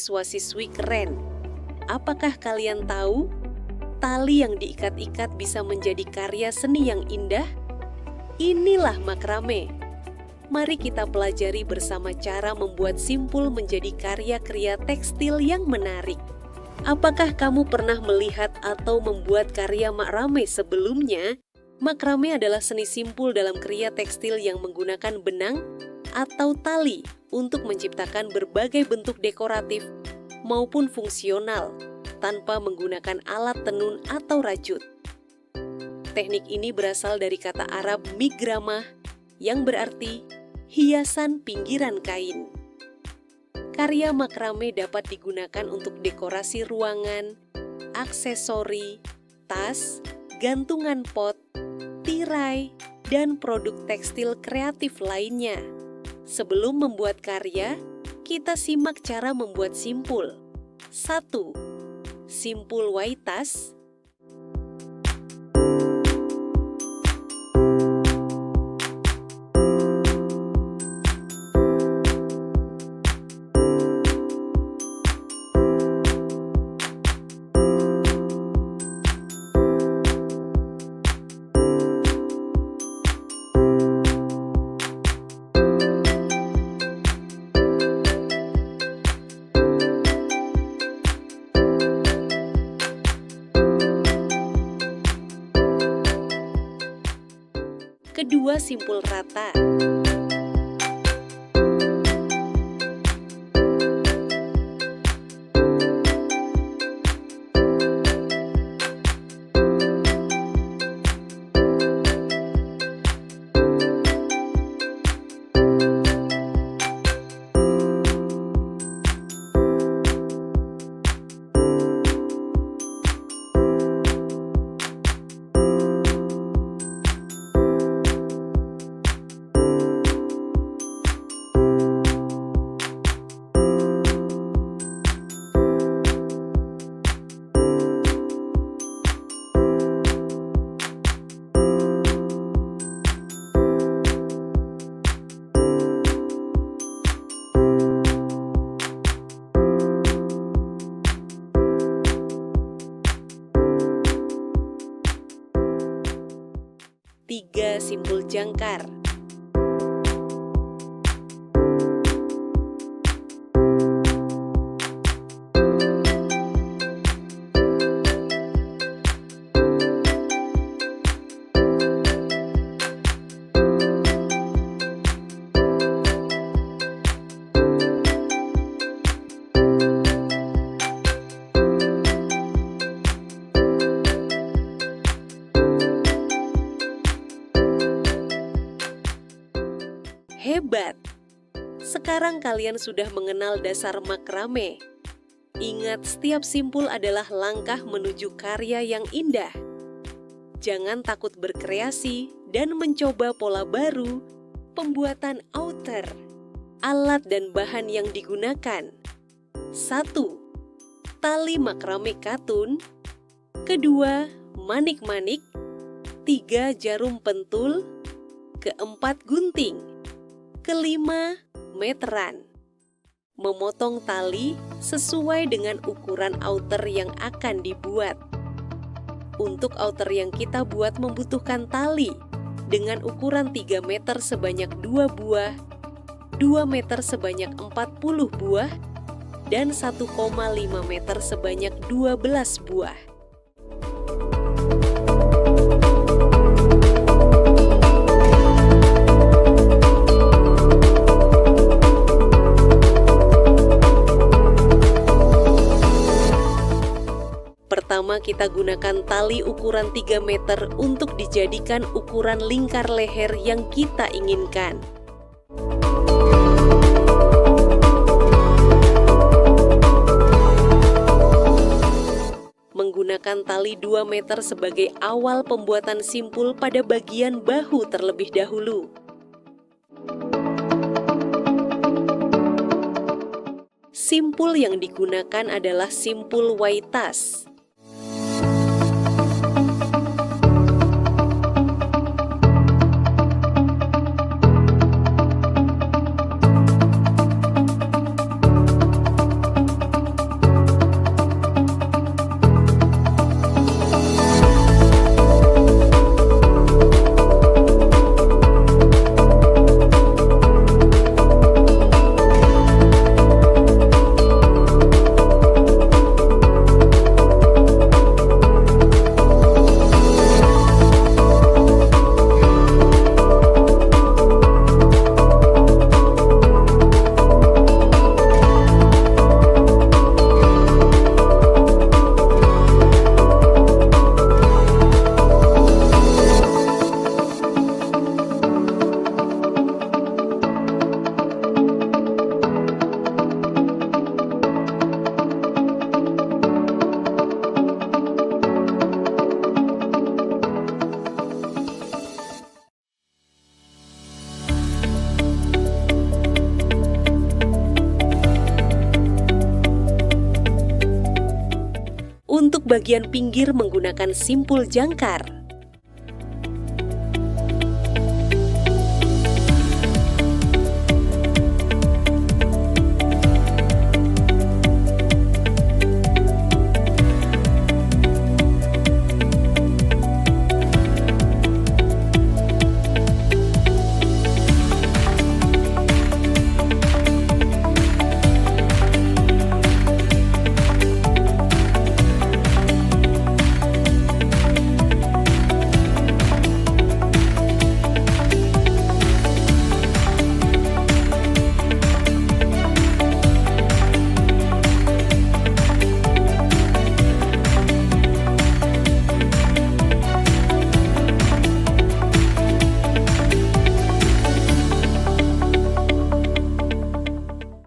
siswa-siswi keren. Apakah kalian tahu? Tali yang diikat-ikat bisa menjadi karya seni yang indah? Inilah makrame. Mari kita pelajari bersama cara membuat simpul menjadi karya-karya tekstil yang menarik. Apakah kamu pernah melihat atau membuat karya makrame sebelumnya? Makrame adalah seni simpul dalam karya tekstil yang menggunakan benang atau tali untuk menciptakan berbagai bentuk dekoratif maupun fungsional tanpa menggunakan alat tenun atau rajut. Teknik ini berasal dari kata Arab migramah yang berarti hiasan pinggiran kain. Karya makrame dapat digunakan untuk dekorasi ruangan, aksesori, tas, gantungan pot, tirai, dan produk tekstil kreatif lainnya. Sebelum membuat karya, kita simak cara membuat simpul. 1. Simpul waitas. Kedua, simpul rata. Tiga, simpul jangkar. Hebat! Sekarang kalian sudah mengenal dasar makrame. Ingat, setiap simpul adalah langkah menuju karya yang indah. Jangan takut berkreasi dan mencoba pola baru. Pembuatan outer, alat dan bahan yang digunakan. 1. Tali makrame katun. 2. Manik-manik. 3. Jarum pentul. 4. Gunting. 5. Meteran. Memotong tali sesuai dengan ukuran outer yang akan dibuat. Untuk outer yang kita buat membutuhkan tali dengan ukuran 3 meter sebanyak 2 buah, 2 meter sebanyak 40 buah, dan 1,5 meter sebanyak 12 buah. Pertama, kita gunakan tali ukuran 3 meter untuk dijadikan ukuran lingkar leher yang kita inginkan. Menggunakan tali 2 meter sebagai awal pembuatan simpul pada bagian bahu terlebih dahulu. Simpul yang digunakan adalah simpul waitas. Untuk bagian pinggir menggunakan simpul jangkar.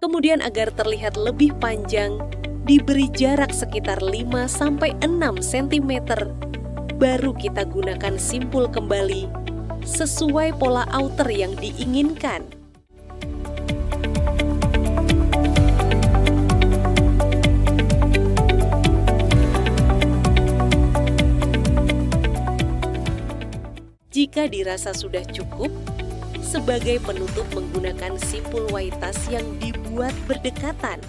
Kemudian agar terlihat lebih panjang, diberi jarak sekitar 5-6 cm. Baru kita gunakan simpul kembali sesuai pola outer yang diinginkan. Jika dirasa sudah cukup, sebagai penutup menggunakan simpul white tas yang dibuat berdekatan.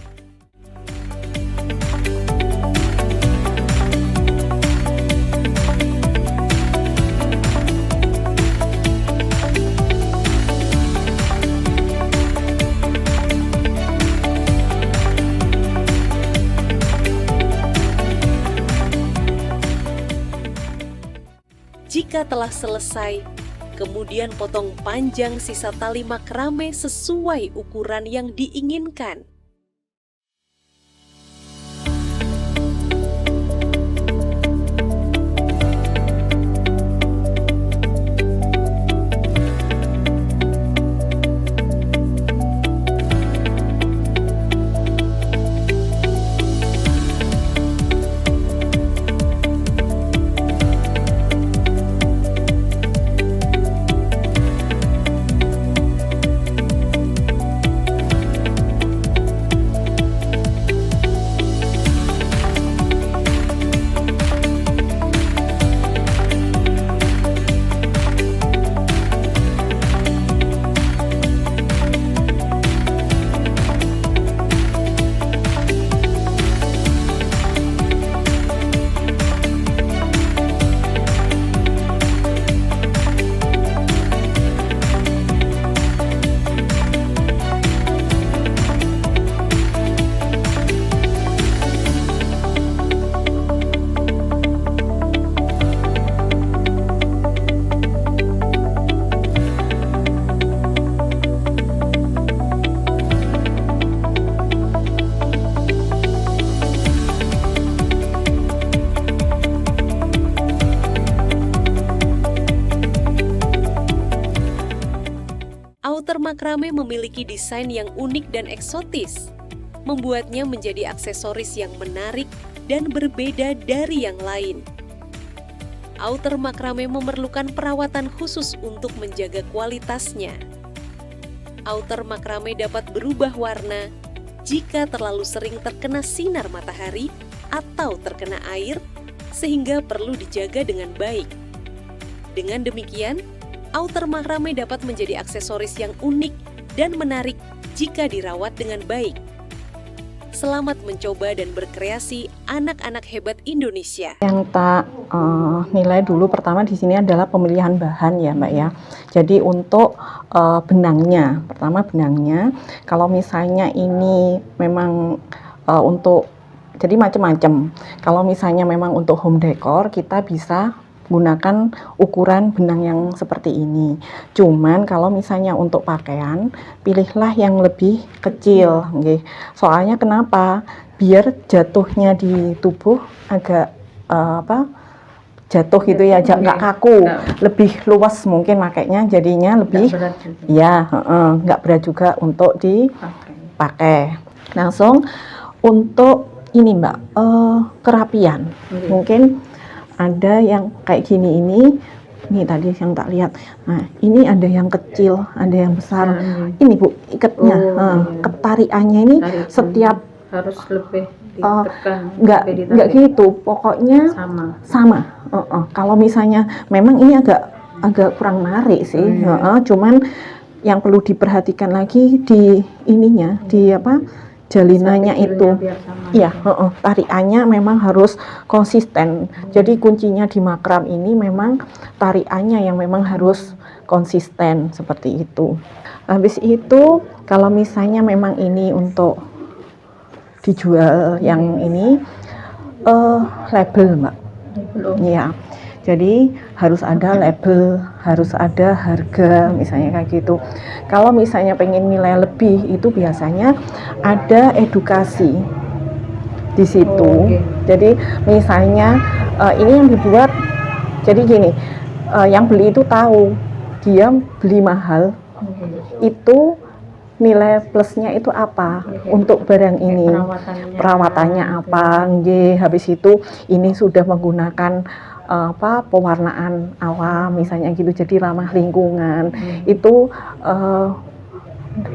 Jika telah selesai, kemudian potong panjang sisa tali makrame sesuai ukuran yang diinginkan. Outer makrame memiliki desain yang unik dan eksotis, membuatnya menjadi aksesoris yang menarik dan berbeda dari yang lain. Outer makrame memerlukan perawatan khusus untuk menjaga kualitasnya. Outer makrame dapat berubah warna jika terlalu sering terkena sinar matahari atau terkena air, sehingga perlu dijaga dengan baik. Dengan demikian, outer makrame dapat menjadi aksesoris yang unik dan menarik jika dirawat dengan baik. Selamat mencoba dan berkreasi anak-anak hebat Indonesia. Yang tak nilai dulu pertama di sini adalah pemilihan bahan ya Mbak ya. Jadi untuk benangnya, pertama benangnya, kalau misalnya ini memang untuk, jadi macam-macam. Kalau misalnya memang untuk home decor, kita bisa gunakan ukuran benang yang seperti ini. Cuman kalau misalnya untuk pakaian, pilihlah yang lebih kecil, nggih. Soalnya kenapa? Biar jatuhnya di tubuh agak jatuh gitu ya, nggak kaku, lebih luas mungkin makanya jadinya lebih, ya, nggak berat juga untuk dipakai. Langsung untuk ini Mbak, kerapian, mungkin ada yang kayak gini ini tadi yang tak lihat. Nah, ini ada yang kecil, ada yang besar. Ini Bu, ikatnya, ketarikannya ini setiap harus lebih ditekan nggak sampai ditarik. gitu, pokoknya sama. Kalau misalnya memang ini agak kurang menarik sih, cuman yang perlu diperhatikan lagi di ininya, di apa, jalinannya itu. Biar sama Iya, gitu. tarikannya memang harus konsisten. Jadi kuncinya di makram ini memang tarikannya yang memang harus konsisten seperti itu. Habis itu kalau misalnya memang ini untuk dijual yang ini label, Mbak. Iya. Jadi harus ada label, harus ada harga, misalnya kayak gitu. Kalau misalnya pengen nilai lebih, itu biasanya ada edukasi di situ. Jadi misalnya ini yang dibuat, jadi gini, yang beli itu tahu dia beli mahal, itu nilai plusnya itu apa untuk barang ini, perawatannya apa, habis itu ini sudah menggunakan pewarnaan awam misalnya gitu, jadi ramah lingkungan. Itu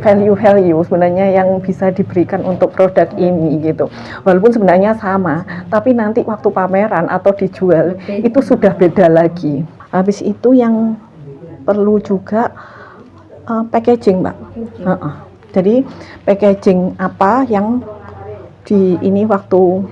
value sebenarnya yang bisa diberikan untuk produk ini gitu. Walaupun sebenarnya sama, tapi nanti waktu pameran atau dijual itu sudah beda lagi. Habis itu yang perlu juga packaging, Mbak. Jadi packaging apa yang di ini waktu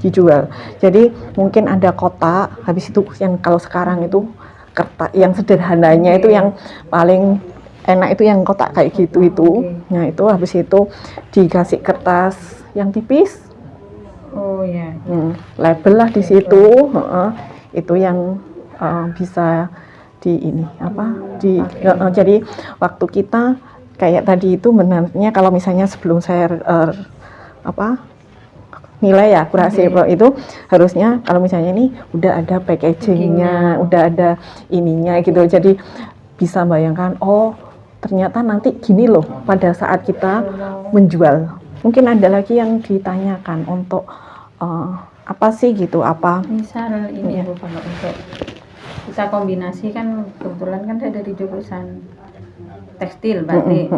dijual. Jadi mungkin ada kotak, habis itu yang kalau sekarang itu kertas yang sederhananya itu yang paling enak itu yang kotak kayak gitu itu. Nah, itu habis itu dikasih kertas yang tipis. Label lah di situ. Itu yang bisa di ini jadi waktu kita kayak tadi itu benarnya kalau misalnya sebelum saya nilai ya kurasi itu harusnya kalau misalnya ini udah ada packagingnya, udah ada ininya gitu, jadi bisa bayangkan oh ternyata nanti gini loh pada saat kita menjual. Mungkin ada lagi yang ditanyakan untuk apa sih gitu, apa misal ini Bu, kalau untuk kita kombinasi kan kebetulan kan saya dari jurusan tekstil batik.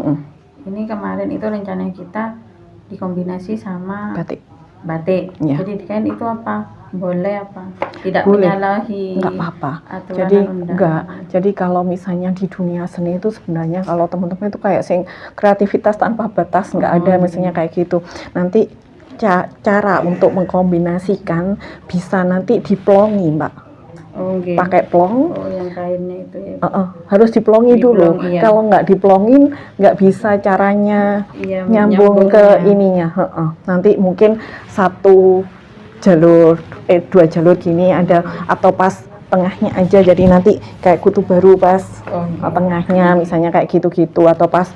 Ini kemarin itu rencananya kita dikombinasi sama batik. Ya. Jadi kan itu apa? Boleh apa? Tidak boleh. menyalahi Nggak apa-apa. aturan Jadi undang. enggak. Jadi kalau misalnya di dunia seni itu sebenarnya kalau teman-teman itu kayak sing kreativitas tanpa batas, nggak ada misalnya kayak gitu. Nanti cara untuk mengkombinasikan bisa nanti diplongi, Mbak. Pakai plong. Yang kainnya itu ya. Harus diplongi dulu. Iya. Kalau nggak diplongin, nggak bisa caranya nyambung ke ininya. Nanti mungkin satu jalur, dua jalur gini ada, atau pas tengahnya aja. Jadi nanti kayak kutu baru pas tengahnya, misalnya kayak gitu-gitu, atau pas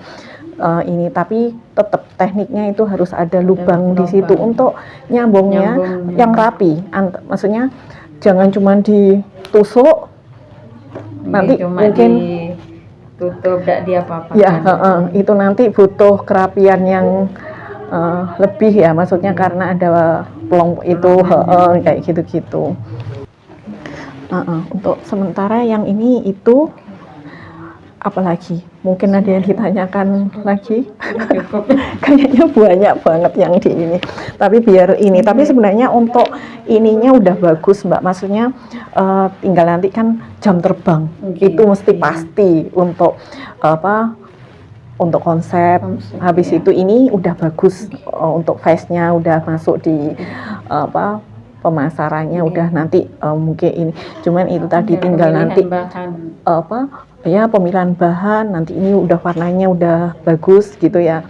ini. Tapi tetap tekniknya itu harus ada lubang di situ untuk nyambungnya yang rapi. Maksudnya jangan cuma ditusuk, nanti cuma mungkin ditutup, tidak diapa-apakan. Ya, itu nanti butuh kerapian yang lebih ya, maksudnya karena ada plong itu, kayak gitu-gitu. Untuk sementara yang ini itu apalagi? Mungkin ada yang ditanyakan lagi? Kayaknya banyak banget yang di ini. Tapi biar ini. Tapi sebenarnya untuk ininya udah bagus, Mbak. Maksudnya tinggal nanti kan jam terbang. Itu mesti pasti untuk untuk konsep. Habis itu ini udah bagus untuk face-nya udah masuk di pemasarannya udah nanti mungkin ini. Cuman itu tadi tinggal nanti pemilihan bahan nanti ini udah warnanya udah bagus gitu ya.